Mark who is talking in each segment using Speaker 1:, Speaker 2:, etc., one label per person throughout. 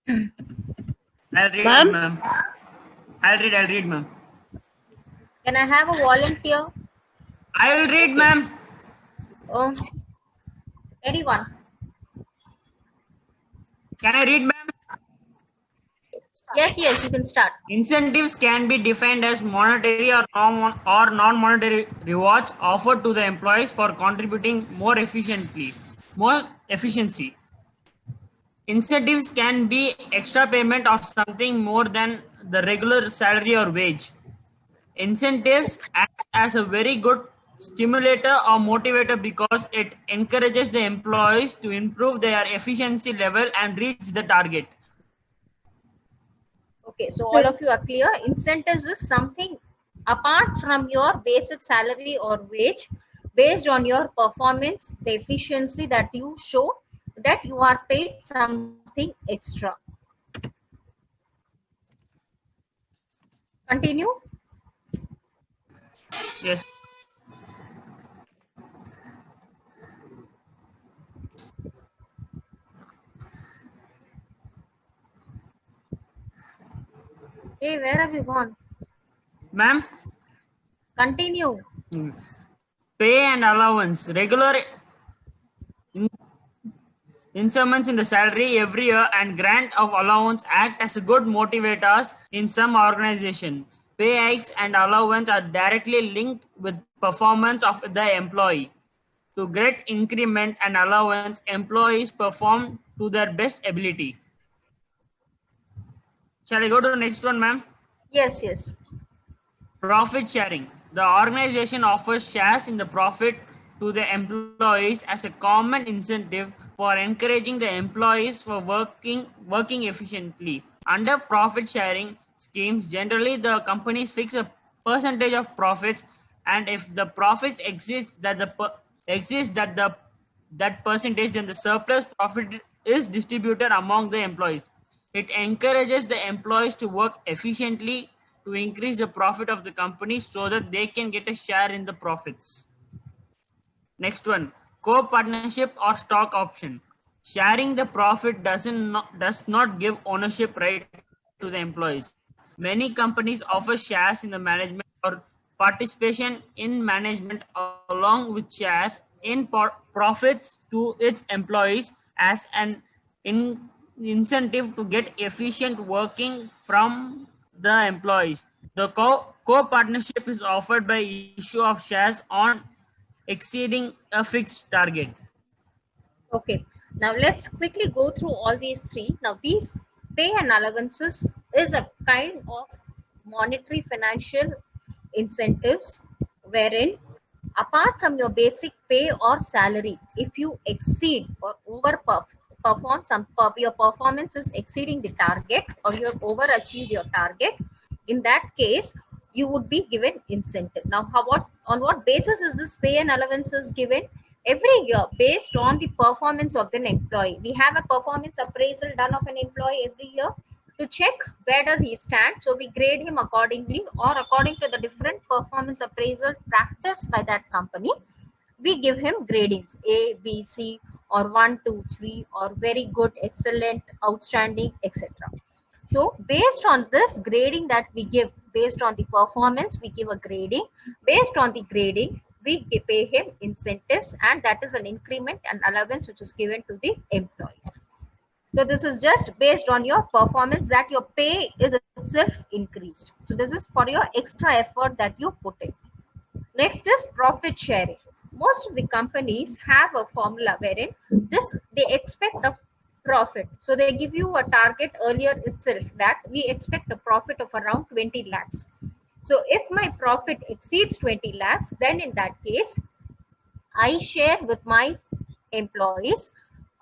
Speaker 1: I'll read,
Speaker 2: Ma'am?
Speaker 1: ma'am. I'll read, ma'am.
Speaker 3: Can I have a volunteer?
Speaker 1: I will read,
Speaker 3: Okay.
Speaker 1: ma'am.
Speaker 3: Anyone?
Speaker 1: Can I read, ma'am?
Speaker 3: Yes, yes, you can start.
Speaker 1: Incentives can be defined as monetary or non-monetary rewards offered to the employees for contributing more efficiency. Incentives can be extra payment of something more than the regular salary or wage. Incentives act as a very good stimulator or motivator because it encourages the employees to improve their efficiency level and reach the target.
Speaker 3: Okay, so all of you are clear. Incentives is something apart from your basic salary or wage, based on your performance, the efficiency that you show, that you are paid something extra. Continue.
Speaker 1: Yes.
Speaker 3: Hey, where have you gone?
Speaker 1: Ma'am?
Speaker 3: Continue.
Speaker 1: Pay and allowance. Regular increments in the salary every year and grant of allowance act as good motivators in some organization. Pay hikes and allowance are directly linked with performance of the employee. To get increment and allowance, employees perform to their best ability. Shall I go to the next one, ma'am?
Speaker 3: Yes, yes.
Speaker 1: Profit sharing. The organization offers shares in the profit to the employees as a common incentive for encouraging the employees for working efficiently. Under profit sharing schemes, generally the companies fix a percentage of profits, and if the profits that percentage, then the surplus profit is distributed among the employees. It encourages the employees to work efficiently to increase the profit of the company so that they can get a share in the profits. Next one, co-partnership or stock option. Sharing the profit does not give ownership right to the employees. Many companies offer shares in the management or participation in management along with shares in profits to its employees as an incentive to get efficient working from the employees. The co-partnership is offered by issue of shares on exceeding a fixed target.
Speaker 3: Okay, now let's quickly go through all these three. Now, these pay and allowances is a kind of monetary financial incentives wherein, apart from your basic pay or salary, if you exceed or perform your performance is exceeding the target, or you have overachieved your target, in that case you would be given incentive. Now, on what basis is this pay and allowances given? Every year, based on the performance of an employee, we have a performance appraisal done of an employee every year to check where does he stand. So we grade him accordingly, or according to the different performance appraisal practiced by that company, we give him gradings A, B, C, or 1, 2, 3, or very good, excellent, outstanding, etc. So based on this grading that we give, based on the performance, we give a grading. Based on the grading, we pay him incentives, and that is an increment and allowance which is given to the employees. So this is just based on your performance, that your pay is itself increased. So this is for your extra effort that you put in. Next is profit sharing. Most of the companies have a formula wherein they expect a profit. So they give you a target earlier itself that we expect a profit of around 20 lakhs. So if my profit exceeds 20 lakhs, then in that case, I share with my employees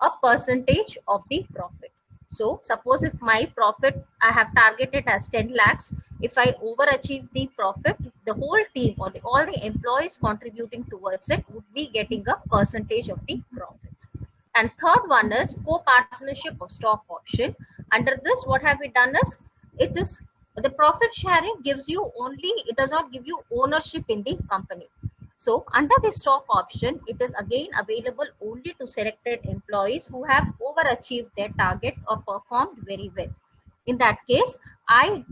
Speaker 3: a percentage of the profit. So suppose if my profit I have targeted as 10 lakhs, if I overachieve the profit, the whole team or all the employees contributing towards it would be getting a percentage of the profits. And third one is co-partnership or stock option. Under this, what have we done is, it is the profit sharing gives you only, it does not give you ownership in the company. So under the stock option, it is again available only to selected employees who have overachieved their target or performed very well. In that case, I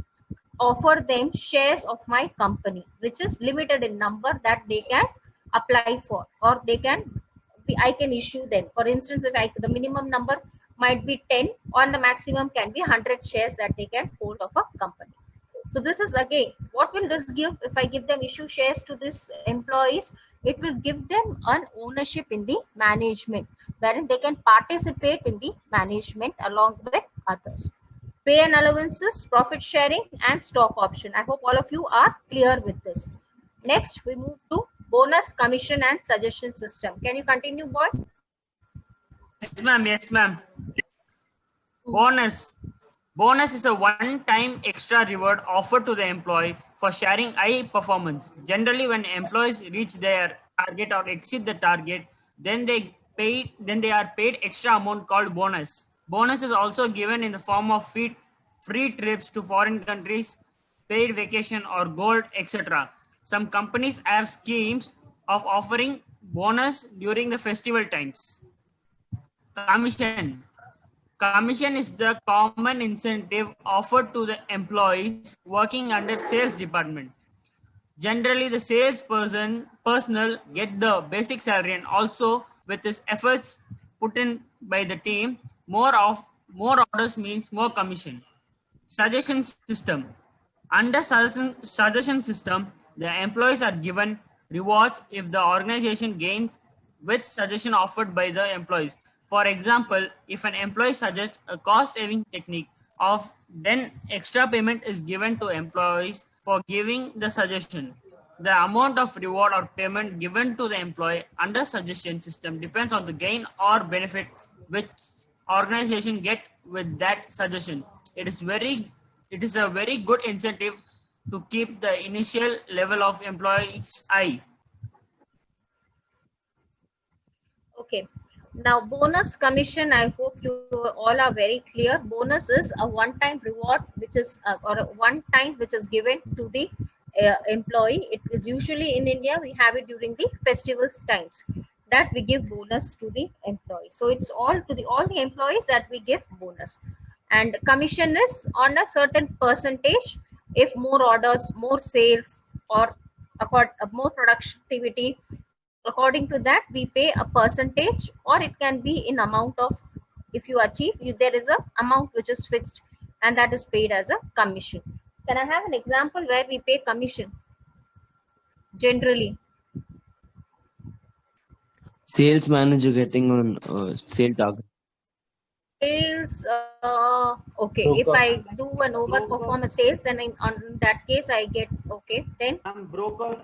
Speaker 3: offer them shares of my company, which is limited in number that they can apply for, or they can I can issue them. For instance, if the minimum number might be 10, or the maximum can be 100 shares that they can hold of a company. So this is again, what will this give? If I give them issue shares to these employees, it will give them an ownership in the management, wherein they can participate in the management along with others. Pay and allowances, profit sharing, and stock option. I hope all of you are clear with this. Next, we move to bonus, commission, and suggestion system. Can you continue, boy?
Speaker 1: Yes, ma'am. Yes, ma'am. Bonus. Bonus is a one-time extra reward offered to the employee for sharing high performance. Generally, when employees reach their target or exceed the target, then they are paid extra amount called bonus. Bonus is also given in the form of free trips to foreign countries, paid vacation or gold, etc. Some companies have schemes of offering bonus during the festival times. Commission. Commission is the common incentive offered to the employees working under sales department. Generally, the personnel get the basic salary, and also with his efforts put in by the team, more orders means more commission. Suggestion system. Under suggestion system, the employees are given rewards if the organization gains with suggestion offered by the employees. For example, if an employee suggests a cost-saving technique of, then extra payment is given to employees for giving the suggestion. The amount of reward or payment given to the employee under suggestion system depends on the gain or benefit which organization get with that suggestion. It is a very good incentive to keep the initial level of employees high.
Speaker 3: Okay. Now, bonus, commission, I hope you all are very clear. Bonus is a one-time reward, which is or a one-time which is given to the employee. It is usually in India, we have it during the festivals times that we give bonus to the employee. So it's all to all the employees that we give bonus. And commission is on a certain percentage. If more orders, more sales, or more productivity, according to that we pay a percentage, or it can be in amount of, if you achieve, there is a amount which is fixed, and that is paid as a commission. Can I have an example where we pay commission generally?
Speaker 2: Sales manager getting on sale target.
Speaker 3: Sales, okay, if I do an overperform sales, then on that case I get, okay, then
Speaker 1: Broker.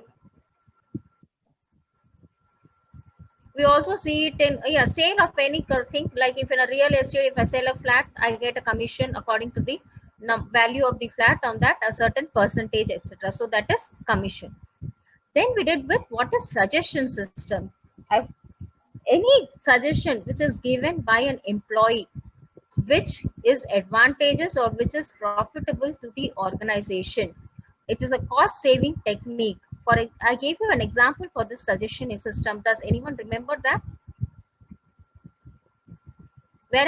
Speaker 3: we also see it in sale of any thing, like if in a real estate, if I sell a flat, I get a commission according to the value of the flat, on that a certain percentage, etc. So that is commission. Then we did with what is suggestion system. Any suggestion which is given by an employee which is advantageous or which is profitable to the organization, it is a cost saving technique. I gave you an example for this suggestion system. Does anyone remember that? Where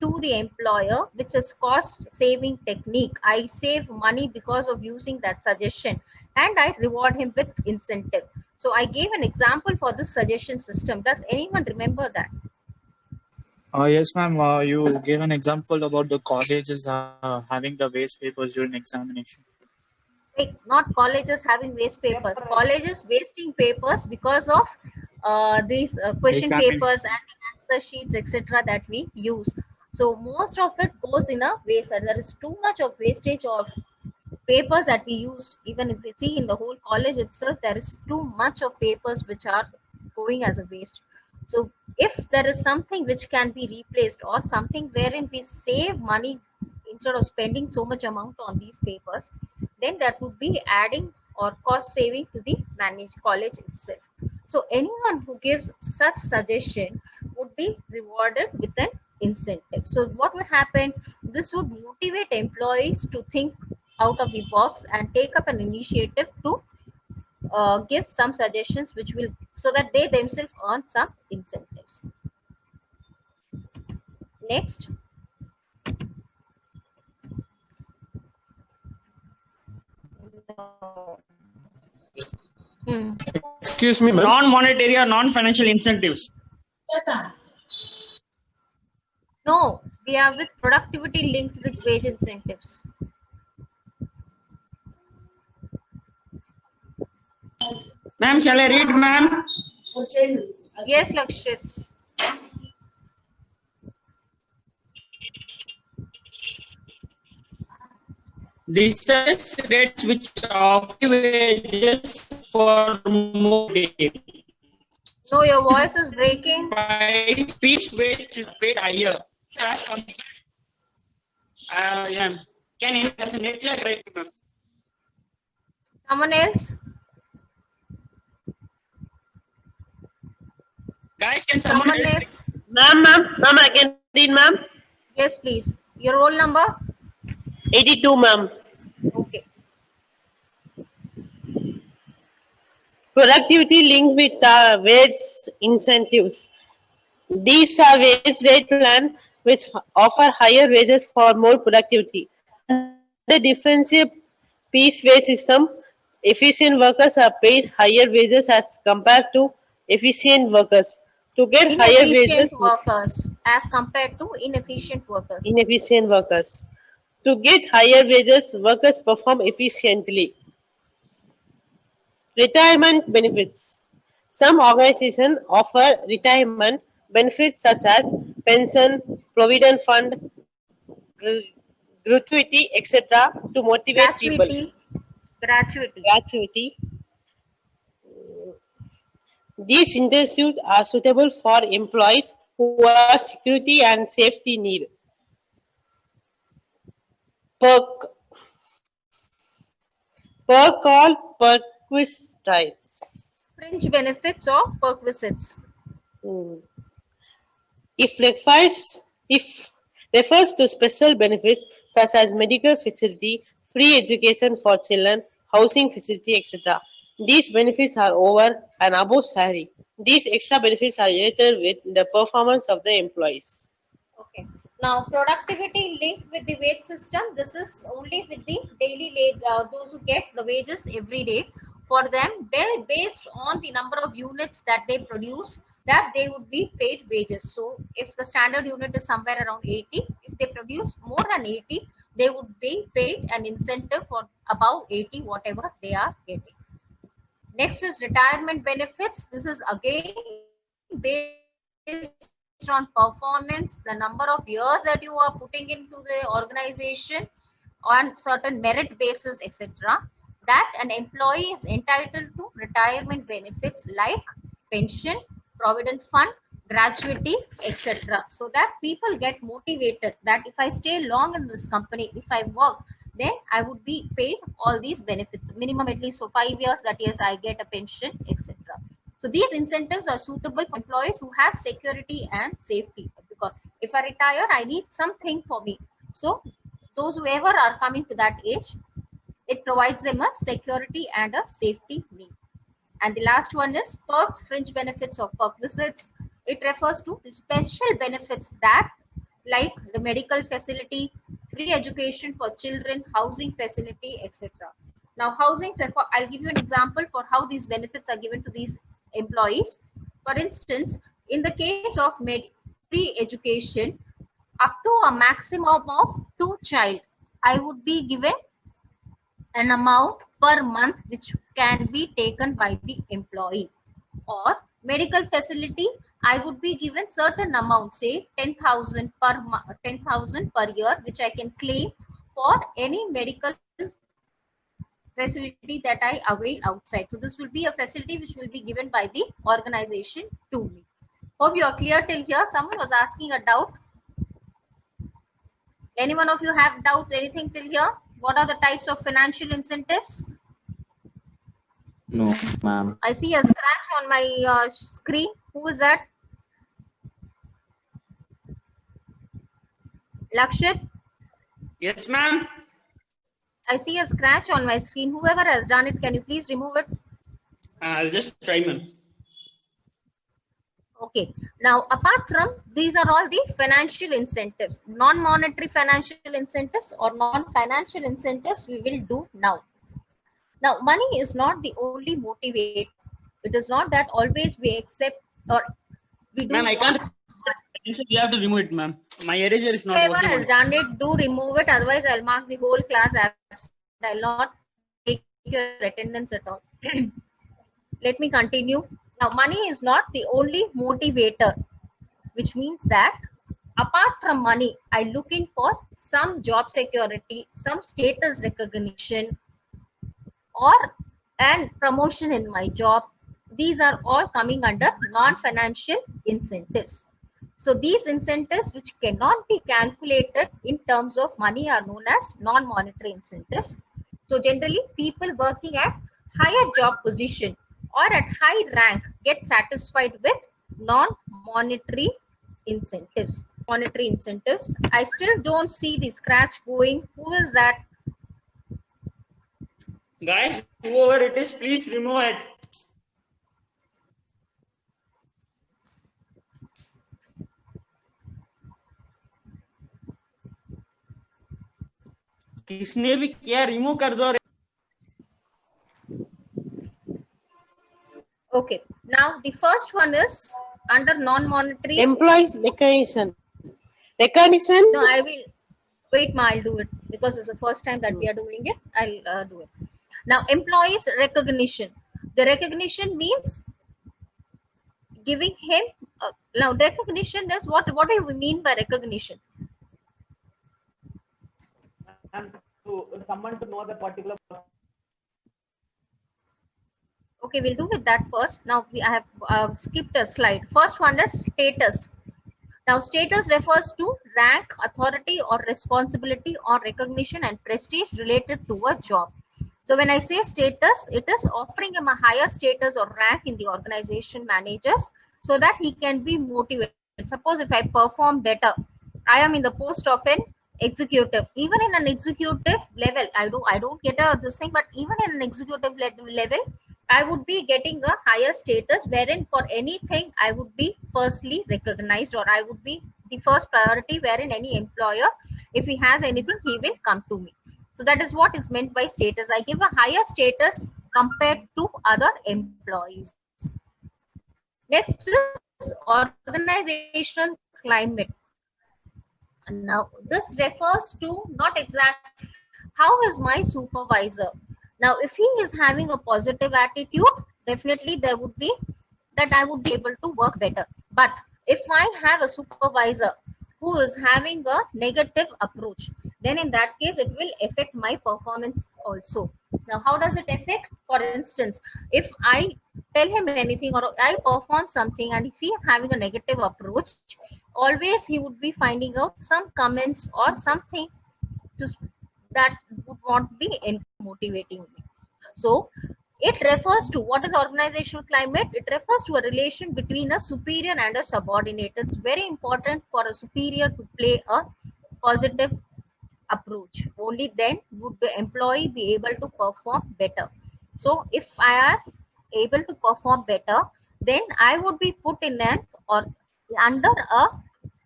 Speaker 3: to the employer, which is cost saving technique. I save money because of using that suggestion, and I reward him with incentive. So I gave an example for this suggestion system. Does anyone remember that?
Speaker 4: Yes, ma'am. You gave an example about the colleges having the waste papers during examination.
Speaker 3: Like, not colleges having waste papers. Colleges wasting papers because of these question papers and answer sheets, etc. that we use. So most of it goes in a waste. There is too much of wastage of papers that we use. Even if we see in the whole college itself, there is too much of papers which are going as a waste. So if there is something which can be replaced, or something wherein we save money instead of spending so much amount on these papers, then that would be adding or cost saving to the managed college itself. So anyone who gives such suggestion would be rewarded with an incentive. So what would happen? This would motivate employees to think out of the box and take up an initiative to give some suggestions which will, so that they themselves earn some incentives. Next. Hmm.
Speaker 5: Excuse me, ma'am.
Speaker 1: Non-monetary or non-financial incentives.
Speaker 3: No, we are with productivity linked with wage incentives.
Speaker 1: Ma'am, shall I read, ma'am?
Speaker 3: Yes, Lakshit.
Speaker 1: These are rates which offer wages for more day.
Speaker 3: No, your voice is breaking.
Speaker 1: By speech wage is paid higher. Yeah. Can any person net like right, ma'am?
Speaker 3: Someone else?
Speaker 1: Guys, can someone
Speaker 3: Someone
Speaker 1: else?
Speaker 3: else?
Speaker 5: Ma'am, I can read, ma'am.
Speaker 3: Yes, please. Your roll number?
Speaker 5: 82, ma'am.
Speaker 3: Okay.
Speaker 5: Productivity linked with wage incentives. These are wage rate plan which offer higher wages for more productivity. The differential piece wage system, efficient workers are paid higher wages as compared to efficient workers. To get higher wages,
Speaker 3: Inefficient workers as compared to inefficient workers.
Speaker 5: inefficient workers. To get higher wages, workers perform efficiently. Retirement benefits. Some organizations offer retirement benefits such as pension, provident fund, gratuity, etc. to motivate people.
Speaker 3: Gratuity.
Speaker 5: Gratuity. These incentives are suitable for employees who are security and safety need. Perk or perquisites.
Speaker 3: Fringe benefits or perquisites.
Speaker 5: If refers to special benefits such as medical facility, free education for children, housing facility, etc. These benefits are over and above salary. These extra benefits are related with the performance of the employees.
Speaker 3: Okay. Now, productivity linked with the wage system. This is only with the daily those who get the wages every day. For them, based on the number of units that they produce, that they would be paid wages. So, if the standard unit is somewhere around 80, if they produce more than 80, they would be paid an incentive for above 80, whatever they are getting. Next is retirement benefits. This is again based on performance, the number of years that you are putting into the organization on certain merit basis, etc. That an employee is entitled to retirement benefits like pension, provident fund, gratuity, etc. So that people get motivated that if I stay long in this company, if I work, then I would be paid all these benefits, minimum at least for 5 years, that is I get a pension, etc. So these incentives are suitable for employees who have security and safety, because if I retire, I need something for me. So those whoever are coming to that age, it provides them a security and a safety need. And the last one is perks, fringe benefits or perquisites. It refers to the special benefits that, like the medical facility, free education for children, housing facility, etc. Now, housing, I'll give you an example for how these benefits are given to these employees. For instance, in the case of free education, up to a maximum of 2 child, I would be given an amount per month which can be taken by the employee. Or medical facility, I would be given certain amount, say 10,000 per year, which I can claim for any medical facility that I avail outside. So this will be a facility which will be given by the organization to me. Hope you are clear till here. Someone was asking a doubt. Any one of you have doubts, anything till here? What are the types of financial incentives?
Speaker 2: No, ma'am.
Speaker 3: I see a scratch on my screen. Who is that? Lakshit?
Speaker 1: Yes, ma'am.
Speaker 3: I see a scratch on my screen. Whoever has done it, can you please remove it?
Speaker 1: I'll just try, ma'am.
Speaker 3: Okay. Now, apart from these are all the financial incentives, non-monetary financial incentives or non-financial incentives we will do now. Now, money is not the only motivator. It is not that always we accept or we do.
Speaker 1: Ma'am, I can't. You have to remove it, ma'am. My eraser is not
Speaker 3: Whoever
Speaker 1: working.
Speaker 3: has done it, do remove it. Otherwise, I'll mark the whole class absent. I'll not take your attendance at all. Let me continue. Now, money is not the only motivator, which means that apart from money, I look in for some job security, some status recognition, or and promotion in my job. These are all coming under non-financial incentives. So these incentives which cannot be calculated in terms of money are known as non-monetary incentives. So generally people working at higher job position or at high rank get satisfied with non-monetary incentives. Monetary incentives. I still don't see the scratch going. Who is that?
Speaker 1: Guys, whoever it is, please remove it. किसने भी किया remove कर दो.
Speaker 3: Okay. Now the first one is under non-monetary.
Speaker 5: Employees recognition. Recognition.
Speaker 3: No, I will wait. I'll do it because it's the first time that we are doing it. I'll do it. Now, employees recognition. The recognition means giving him. Now, recognition is what? What do we mean by recognition?
Speaker 1: Someone to know the particular.
Speaker 3: Okay, we'll do with that first. Now, I have skipped a slide. First one is status. Now, status refers to rank, authority, or responsibility, or recognition and prestige related to a job. So, when I say status, it is offering him a higher status or rank in the organization managers so that he can be motivated. Suppose if I perform better, I am in the post of an executive. Even in an executive level, I don't get this thing, but even in an executive level, I would be getting a higher status wherein for anything I would be firstly recognized, or I would be the first priority wherein any employer, if he has anything, he will come to me. So that is what is meant by status. I give a higher status compared to other employees. Next is organizational climate. Now this refers to not exact how is my supervisor. Now, if he is having a positive attitude, definitely there would be that I would be able to work better. But if I have a supervisor who is having a negative approach, then in that case, it will affect my performance also. Now, how does it affect? For instance, if I tell him anything or I perform something and if he is having a negative approach, always he would be finding out some comments or something to that would not be motivating me. So it refers to what is organizational climate. It refers to a relation between a superior and a subordinate. It's very important for a superior to play a positive approach. Only then would the employee be able to perform better. So if I am able to perform better, then I would be put in an or under a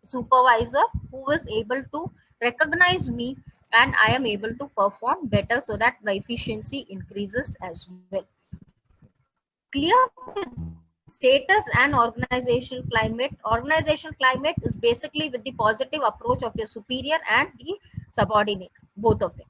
Speaker 3: supervisor who is able to recognize me and I am able to perform better so that my efficiency increases as well. Clear with status and organizational climate. Organizational climate is basically with the positive approach of your superior and the subordinate, both of them.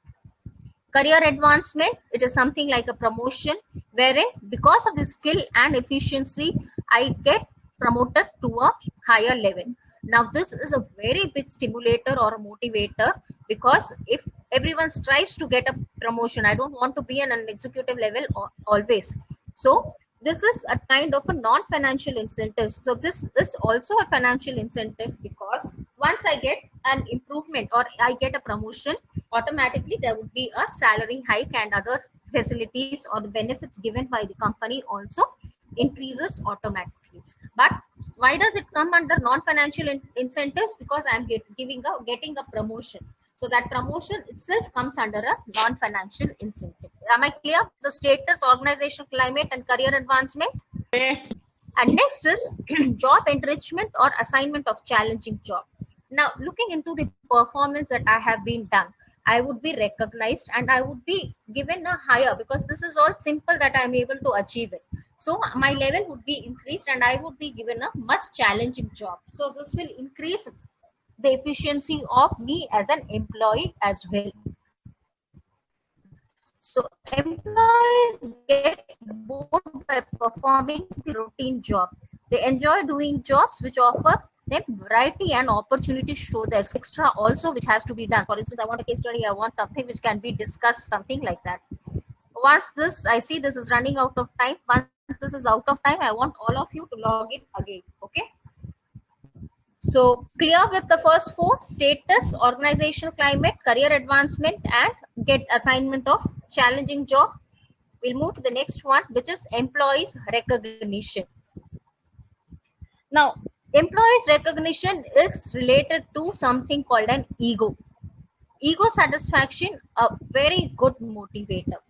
Speaker 3: Career advancement, it is something like a promotion wherein because of the skill and efficiency, I get promoted to a higher level. Now, this is a very big stimulator or a motivator because if everyone strives to get a promotion, I don't want to be in an executive level always. So, this is a kind of a non-financial incentive. So, this is also a financial incentive because once I get an improvement or I get a promotion, automatically there would be a salary hike and other facilities or the benefits given by the company also increases automatically. But why does it come under non-financial incentives? Because I'm getting a promotion. So that promotion itself comes under a non-financial incentive. Am I clear? The status, organization, climate, and career advancement. And next is job enrichment or assignment of challenging job. Now, looking into the performance that I have been done, I would be recognized and I would be given a higher, because this is all simple that I'm able to achieve it. So my level would be increased and I would be given a much challenging job. So this will increase the efficiency of me as an employee as well. So employees get bored by performing the routine job. They enjoy doing jobs which offer them variety and opportunity to show there's extra also which has to be done. For instance, I want a case study, I want something which can be discussed, something like that. Once this, I see this is running out of time. Once this is out of time, I want all of you to log in again. Okay. So clear with the first four: status, organizational climate, career advancement, and get assignment of challenging job. We'll move to the next one, which is employees recognition. Now, employees recognition is related to something called an ego. Ego satisfaction, a very good motivator.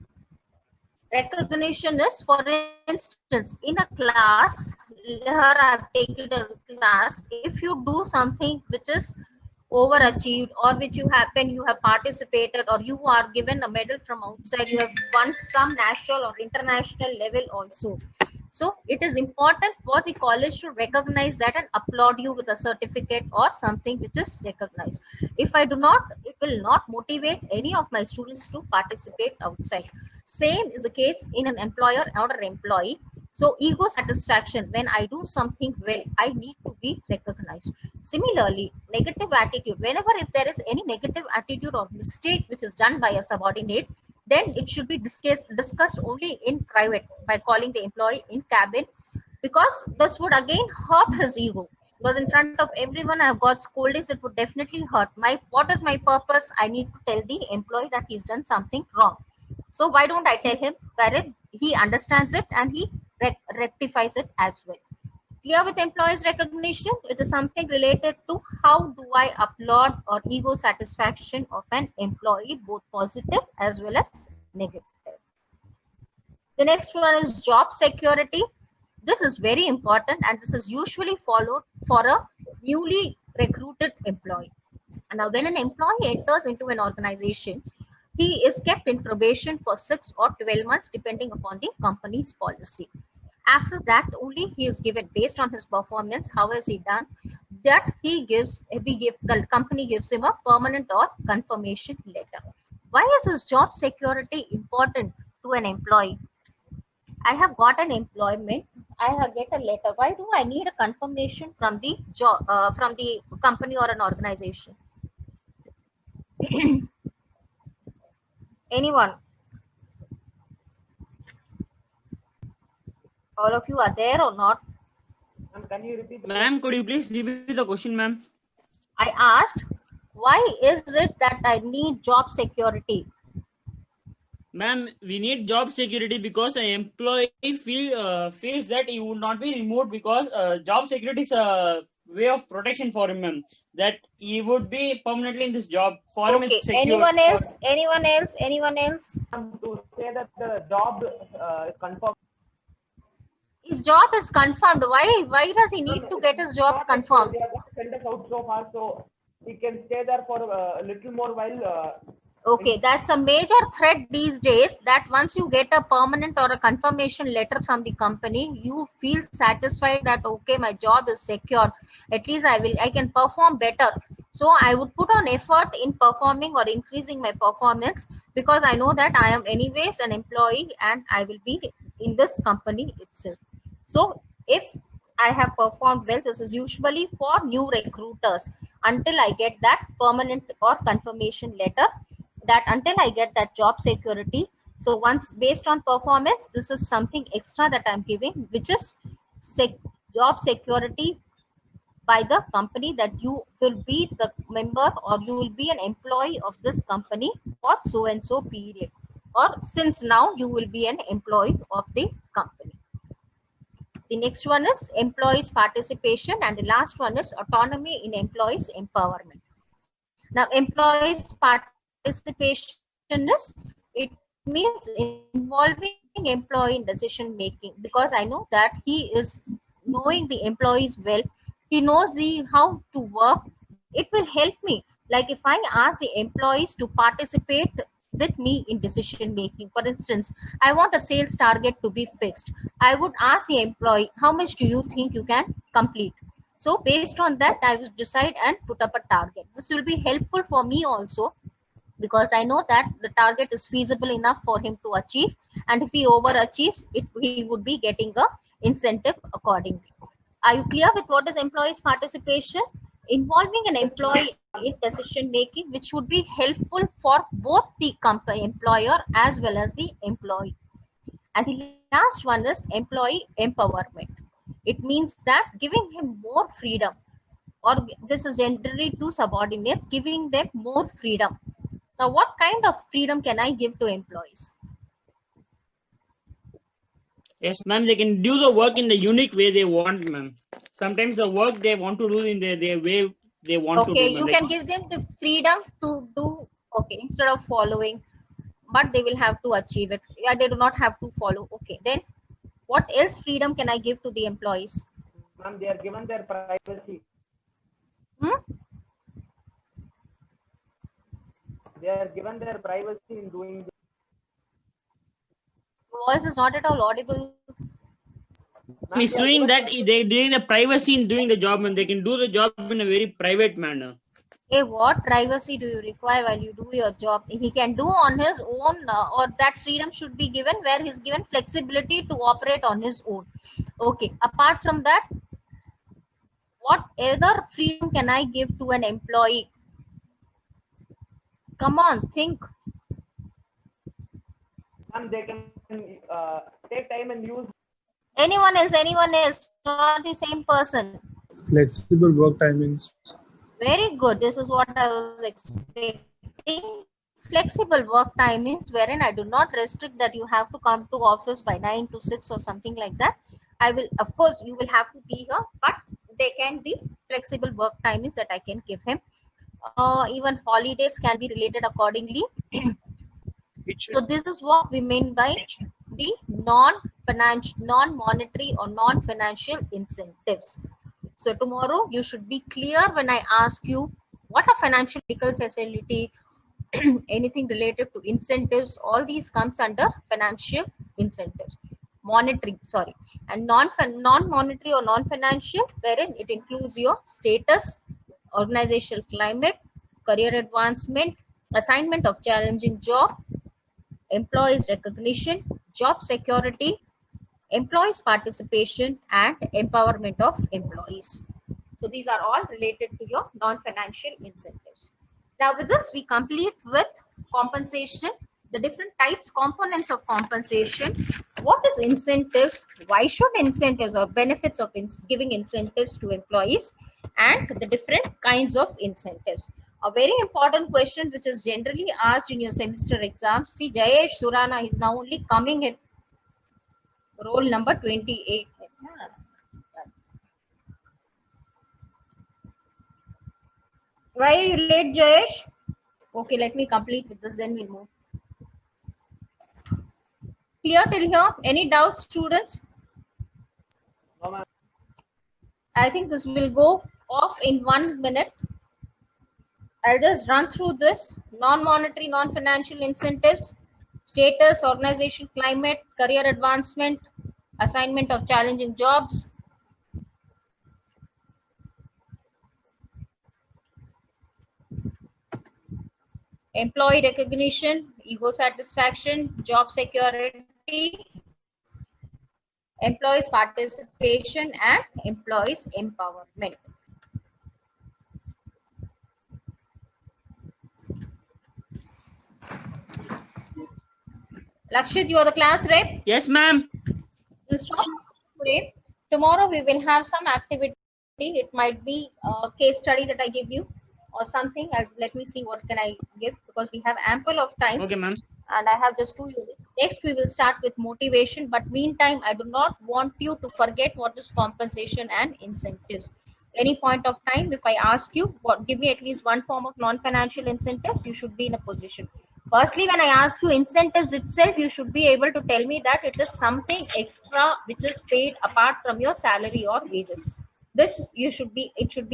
Speaker 3: Recognition is, for instance, in a class, here I've taken a class, if you do something which is overachieved or which you have participated or you are given a medal from outside, you have won some national or international level also. So it is important for the college to recognize that and applaud you with a certificate or something which is recognized. If I do not, it will not motivate any of my students to participate outside. Same is the case in an employer or an employee. So ego satisfaction, when I do something well, I need to be recognized. Similarly, negative attitude, whenever if there is any negative attitude or mistake which is done by a subordinate, then it should be discussed only in private by calling the employee in cabin, because this would again hurt his ego. Because in front of everyone I have got scoldings, it would definitely hurt. What is my purpose? I need to tell the employee that he's done something wrong. So why don't I tell him, wherein he understands it and he rectifies it as well. Clear with employees recognition? It is something related to how do I applaud or ego satisfaction of an employee, both positive as well as negative. The next one is job security. This is very important and this is usually followed for a newly recruited employee. And now when an employee enters into an organization, he is kept in probation for 6 or 12 months depending upon the company's policy. After that, only he is given, based on his performance, how has he done, that the company gives him a permanent or confirmation letter. Why is this job security important to an employee? I have got an employment, get a letter. Why do I need a confirmation from the job, from the company or an organization? Anyone? All of you are there or not?
Speaker 1: Can you repeat? Ma'am, could you please repeat the question, ma'am?
Speaker 3: I asked, why is it that I need job security?
Speaker 1: Ma'am, we need job security because an employee feels that he would not be removed, because job security is a way of protection for him, ma'am. That he would be permanently in this job. For him, it's secure.
Speaker 3: Anyone else?
Speaker 6: To say that the job is confirmed.
Speaker 3: His job is confirmed. Why does he need to get his job confirmed?
Speaker 6: They are going to send us out so far, so he can stay there for a little more while.
Speaker 3: Okay, that's a major threat these days, that once you get a permanent or a confirmation letter from the company, you feel satisfied that okay, my job is secure. At least I can perform better. So I would put on effort in performing or increasing my performance, because I know that I am anyways an employee and I will be in this company itself. So if I have performed well, this is usually for new recruiters until I get that permanent or confirmation letter, that until I get that job security. So once based on performance, this is something extra that I'm giving, which is job security by the company, that you will be the member or you will be an employee of this company for so and so period, or since now you will be an employee of the company. The next one is employees participation, and the last one is autonomy in employees empowerment. Now, employees' participation is, it means involving employee in decision making, because I know that he is knowing the employees well. He knows the how to work. It will help me. Like if I ask the employees to participate with me in decision making, for instance, I want a sales target to be fixed. I would ask the employee, how much do you think you can complete? So based on that, I will decide and put up a target. This will be helpful for me also, because I know that the target is feasible enough for him to achieve, and if he overachieves, he would be getting a incentive accordingly. Are you clear with what is employees participation? Involving an employee in decision making, which would be helpful for both the company employer as well as the employee. And the last one is employee empowerment. It means that giving him more freedom, or this is generally to subordinates, giving them more freedom. Now, what kind of freedom can I give to employees?
Speaker 1: Yes, ma'am. They can do the work in the unique way they want, ma'am. Sometimes the work they want to do in their way they want to do.
Speaker 3: Okay,
Speaker 1: ma'am.
Speaker 3: you can give them the freedom to do, okay, instead of following, but they will have to achieve it. Yeah, they do not have to follow. Okay, then what else freedom can I give to the employees?
Speaker 6: Ma'am, they are given their privacy. They are given their privacy in doing.
Speaker 3: Voice is not at all audible.
Speaker 1: He's showing that they're doing the privacy in doing the job, and they can do the job in a very private manner.
Speaker 3: Hey, what privacy do you require while you do your job? He can do on his own, or that freedom should be given where he's given flexibility to operate on his own. Okay, apart from that, what other freedom can I give to an employee? Come on, think.
Speaker 6: And they can take time and use.
Speaker 3: Anyone else, not the same person.
Speaker 7: Flexible work timings.
Speaker 3: Very good. This is what I was expecting. Flexible work timings wherein I do not restrict that you have to come to office by 9 to 6 or something like that. I will, of course, you will have to be here, but they can be flexible work timings that I can give him. Even holidays can be related accordingly. So this is what we mean by the non-monetary or non-financial incentives. So tomorrow you should be clear when I ask you what a financial facility, anything related to incentives, all these comes under financial incentives. Monetary, sorry, and non-monetary or non-financial, wherein it includes your status, organizational climate, career advancement, assignment of challenging job, employees recognition, job security, employees participation, and empowerment of employees. So these are all related to your non-financial incentives. Now with this we complete with compensation, the different types, components of compensation. What is incentives? Why should incentives or benefits of giving incentives to employees, and the different kinds of incentives. A very important question which is generally asked in your semester exams. See, Jayesh Surana is now only coming in roll number 28. Why are you late, Jayesh? Okay, let me complete with this, then we'll move. Clear till here? Any doubts, students?
Speaker 6: No, ma'am.
Speaker 3: I think this will go off in 1 minute. I'll just run through this. Non-monetary, non-financial incentives, status, organizational climate, career advancement, assignment of challenging jobs, employee recognition, ego satisfaction, job security, employees participation, and employees empowerment. Lakshit, you are the class rep.
Speaker 1: Yes, ma'am.
Speaker 3: We'll stop today. Tomorrow we will have some activity. It might be a case study that I give you or something. Let me see what can I give, because we have ample of time.
Speaker 1: Okay, ma'am.
Speaker 3: And I have just 2 units. Next we will start with motivation, but meantime I do not want you to forget what is compensation and incentives. any point of time, if I ask you, what, give me at least one form of non-financial incentives, you should be in a position. Firstly, when I ask you incentives itself, you should be able to tell me that it is something extra which is paid apart from your salary or wages. This it should be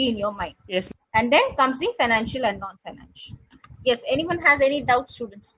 Speaker 3: in your mind.
Speaker 1: Yes.
Speaker 3: And then comes the financial and non-financial. Yes, anyone has any doubts, students?